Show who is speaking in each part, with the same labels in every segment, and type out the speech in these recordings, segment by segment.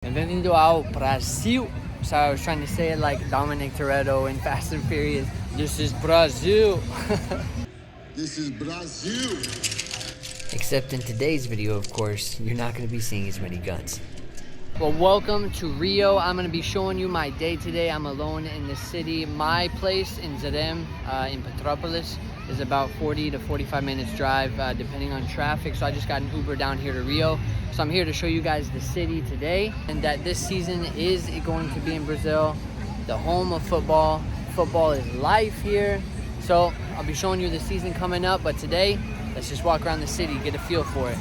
Speaker 1: Bem-vindo ao Brasil. So I was trying to say it like Dominic Toretto in Fast and Furious. This is Brazil.
Speaker 2: This is Brazil.
Speaker 1: Except in today's video, of course, you're not going to be seeing as many guns. Well, welcome to Rio. I'm going to be showing you my day today. I'm alone in the city. My place in Zerem, in Petropolis, is about 40 to 45 minutes drive, depending on traffic. So I just got an Uber down here to Rio. So I'm here to show you guys the city today, and that this season is going to be in Brazil, the home of football. Football is life here. So I'll be showing you the season coming up, but today, let's just walk around the city, get a feel for it.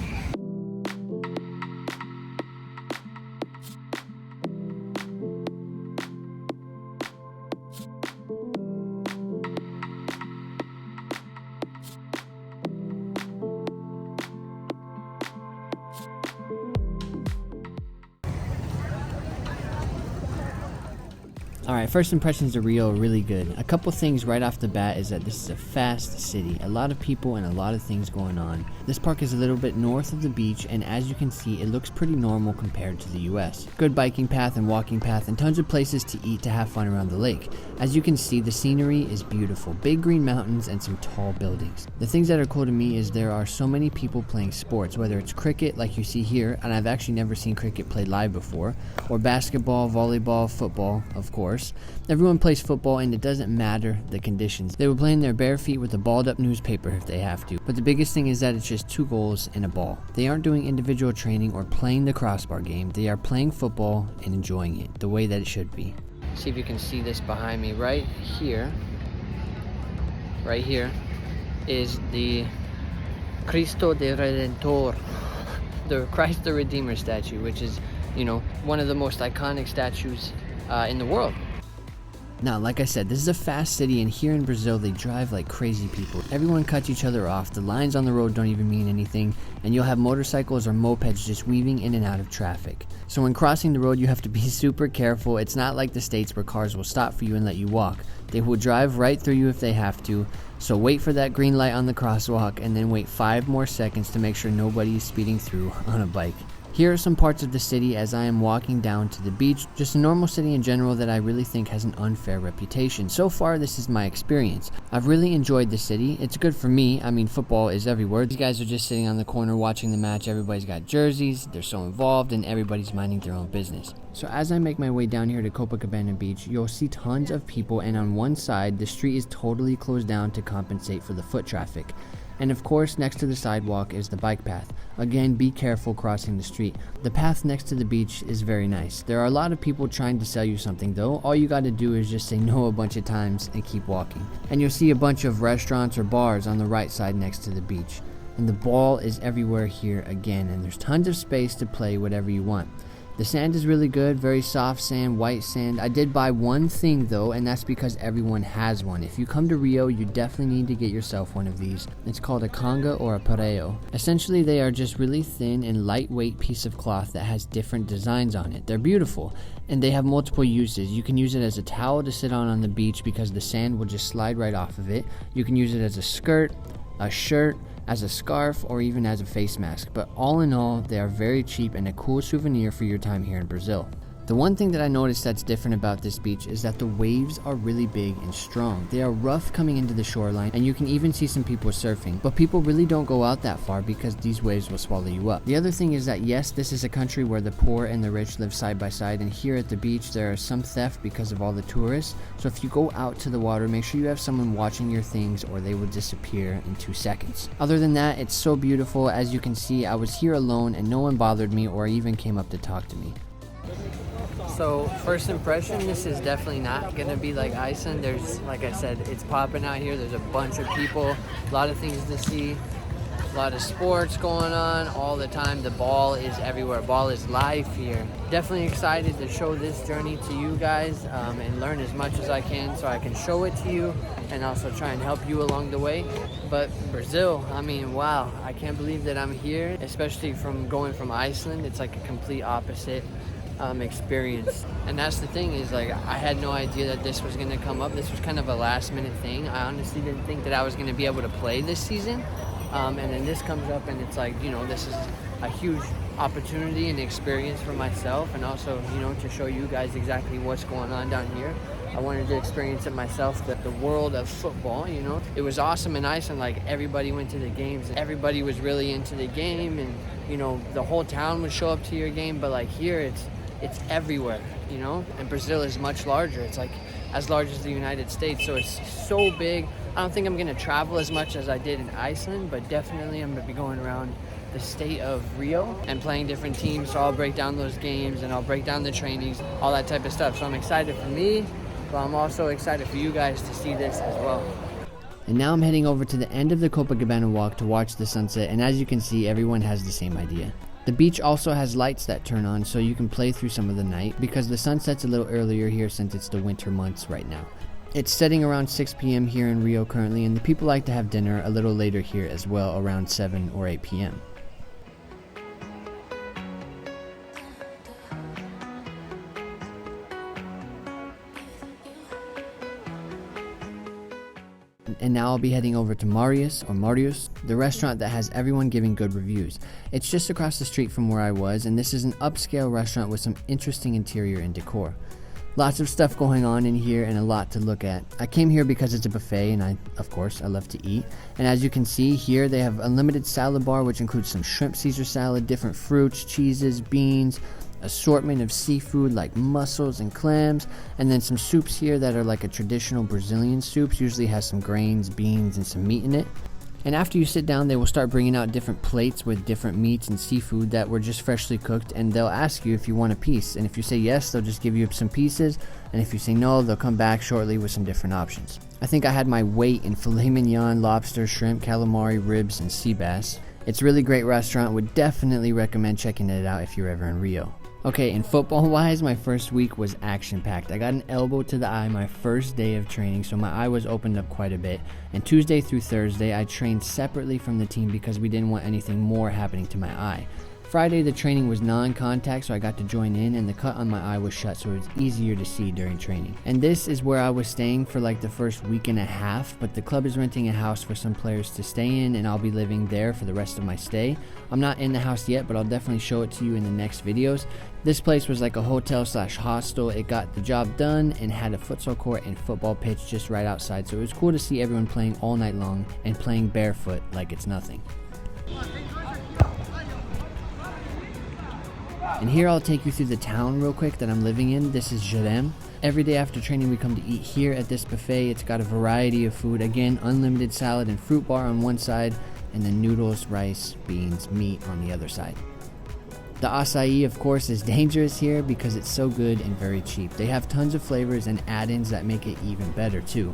Speaker 1: Alright, first impressions of Rio are really good. A couple things right off the bat is that this is a fast city. A lot of people and a lot of things going on. This park is a little bit north of the beach, and as you can see, it looks pretty normal compared to the US. Good biking path and walking path, and tons of places to eat to have fun around the lake. As you can see, the scenery is beautiful. Big green mountains and some tall buildings. The things that are cool to me is there are so many people playing sports, whether it's cricket like you see here, and I've actually never seen cricket played live before, or basketball, volleyball, football, of course. Everyone plays football, and it doesn't matter the conditions. They will play in their bare feet with a balled up newspaper if they have to. But the biggest thing is that it's just 2 goals and a ball. They aren't doing individual training or playing the crossbar game. They are playing football and enjoying it the way that it should be. See if you can see this behind me right here. Right here is the Cristo de Redentor, the Christ the Redeemer statue, which is, one of the most iconic statues in the world. Now, like I said, this is a fast city, and here in Brazil, they drive like crazy people. Everyone cuts each other off. The lines on the road don't even mean anything, and you'll have motorcycles or mopeds just weaving in and out of traffic. So when crossing the road, you have to be super careful. It's not like the States where cars will stop for you and let you walk. They will drive right through you if they have to. So wait for that green light on the crosswalk, and then wait 5 more seconds to make sure nobody is speeding through on a bike. Here are some parts of the city as I am walking down to the beach, just a normal city in general that I really think has an unfair reputation. So far, this is my experience. I've really enjoyed the city. It's good for me. I mean, football is everywhere. These guys are just sitting on the corner watching the match. Everybody's got jerseys, they're so involved, and everybody's minding their own business. So as I make my way down here to Copacabana Beach, you'll see tons of people, and on one side, the street is totally closed down to compensate for the foot traffic. And of course, next to the sidewalk is the bike path. Again, be careful crossing the street. The path next to the beach is very nice. There are a lot of people trying to sell you something though. All you gotta do is just say no a bunch of times and keep walking. And you'll see a bunch of restaurants or bars on the right side next to the beach. And the ball is everywhere here again, and there's tons of space to play whatever you want. The sand is really good, very soft sand, white sand. I did buy one thing though, and that's because everyone has one. If you come to Rio, you definitely need to get yourself one of these. It's called a conga or a pareo. Essentially, they are just really thin and lightweight piece of cloth that has different designs on it. They're beautiful, and they have multiple uses. You can use it as a towel to sit on the beach because the sand will just slide right off of it. You can use it as a skirt, a shirt, as a scarf, or even as a face mask. But all in all, they are very cheap and a cool souvenir for your time here in Brazil. The one thing that I noticed that's different about this beach is that the waves are really big and strong. They are rough coming into the shoreline, and you can even see some people surfing. But people really don't go out that far because these waves will swallow you up. The other thing is that yes, this is a country where the poor and the rich live side by side, and here at the beach there is some theft because of all the tourists. So if you go out to the water, make sure you have someone watching your things or they will disappear in 2 seconds. Other than that, it's so beautiful. As you can see, I was here alone and no one bothered me or even came up to talk to me. So first impression, this is definitely not gonna be like Iceland. There's, like I said, it's popping out here. There's a bunch of people, a lot of things to see, a lot of sports going on all the time. The ball is everywhere. Ball is life here. Definitely excited to show this journey to you guys and learn as much as I can so I can show it to you and also try and help you along the way. But Brazil, I mean, wow, I can't believe that I'm here, especially from going from Iceland. It's like a complete opposite experience. And that's the thing is, like, I had no idea that this was going to come up. This was kind of a last minute thing. I honestly didn't think that I was going to be able to play this season. And then this comes up and it's like, this is a huge opportunity and experience for myself, and also, you know, to show you guys exactly what's going on down here. I wanted to experience it myself, the world of football, you know. It was awesome in Iceland, like everybody went to the games and everybody was really into the game, and you know, the whole town would show up to your game. But like here, it's everywhere, you know. And Brazil is much larger. It's like as large as the United States, so it's so big. I don't think I'm gonna travel as much as I did in Iceland, but definitely I'm gonna be going around the state of Rio and playing different teams. So I'll break down those games and I'll break down the trainings, all that type of stuff. So I'm excited for me, but I'm also excited for you guys to see this as well. And now I'm heading over to the end of the Copacabana walk to watch the sunset, and as you can see, everyone has the same idea. The beach also has lights that turn on so you can play through some of the night, because the sun sets a little earlier here since it's the winter months right now. It's setting around 6 p.m. here in Rio currently, and the people like to have dinner a little later here as well, around 7 or 8 p.m. And now I'll be heading over to Marius, the restaurant that has everyone giving good reviews. It's just across the street from where I was, and this is an upscale restaurant with some interesting interior and decor. Lots of stuff going on in here and a lot to look at. I came here because it's a buffet, and of course I love to eat. And as you can see here, they have unlimited salad bar, which includes some shrimp Caesar salad, different fruits, cheeses, beans, assortment of seafood like mussels and clams, and then some soups here that are like a traditional Brazilian soups, usually has some grains, beans, and some meat in it. And after you sit down, they will start bringing out different plates with different meats and seafood that were just freshly cooked, and they'll ask you if you want a piece, and if you say yes, they'll just give you some pieces, and if you say no, they'll come back shortly with some different options. I think I had my weight in filet mignon, lobster, shrimp, calamari, ribs, and sea bass. It's a really great restaurant, would definitely recommend checking it out if you're ever in Rio. Okay, and football-wise, my first week was action-packed. I got an elbow to the eye my first day of training, so my eye was opened up quite a bit. And Tuesday through Thursday, I trained separately from the team because we didn't want anything more happening to my eye. Friday, the training was non-contact, so I got to join in, and the cut on my eye was shut, so it was easier to see during training. And this is where I was staying for like the first week and a half, but the club is renting a house for some players to stay in, and I'll be living there for the rest of my stay. I'm not in the house yet, but I'll definitely show it to you in the next videos. This place was like a hotel/hostel. It got the job done and had a futsal court and football pitch just right outside, so it was cool to see everyone playing all night long and playing barefoot like it's nothing. And here I'll take you through the town real quick that I'm living in. This is Jerem. Every day after training we come to eat here at this buffet. It's got a variety of food. Again, unlimited salad and fruit bar on one side, and then noodles, rice, beans, meat on the other side. The acai, of course, is dangerous here because it's so good and very cheap. They have tons of flavors and add-ins that make it even better too.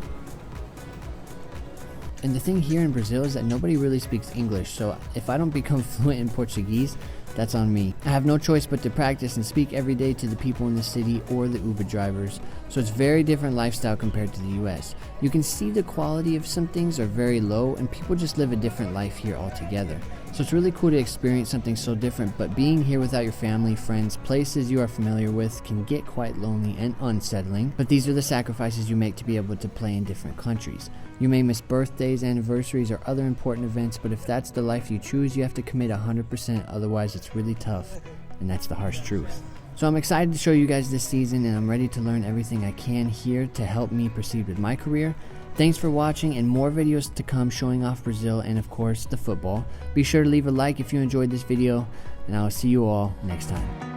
Speaker 1: And the thing here in Brazil is that nobody really speaks English, so if I don't become fluent in Portuguese, that's on me. I have no choice but to practice and speak every day to the people in the city or the Uber drivers, so it's very different lifestyle compared to the US. You can see the quality of some things are very low, and people just live a different life here altogether. So it's really cool to experience something so different, but being here without your family, friends, places you are familiar with can get quite lonely and unsettling, but these are the sacrifices you make to be able to play in different countries. You may miss birthdays, anniversaries, or other important events, but if that's the life you choose, you have to commit 100%, otherwise it's really tough, and that's the harsh truth. So I'm excited to show you guys this season, and I'm ready to learn everything I can here to help me proceed with my career. Thanks for watching, and more videos to come showing off Brazil and of course the football. Be sure to leave a like if you enjoyed this video, and I'll see you all next time.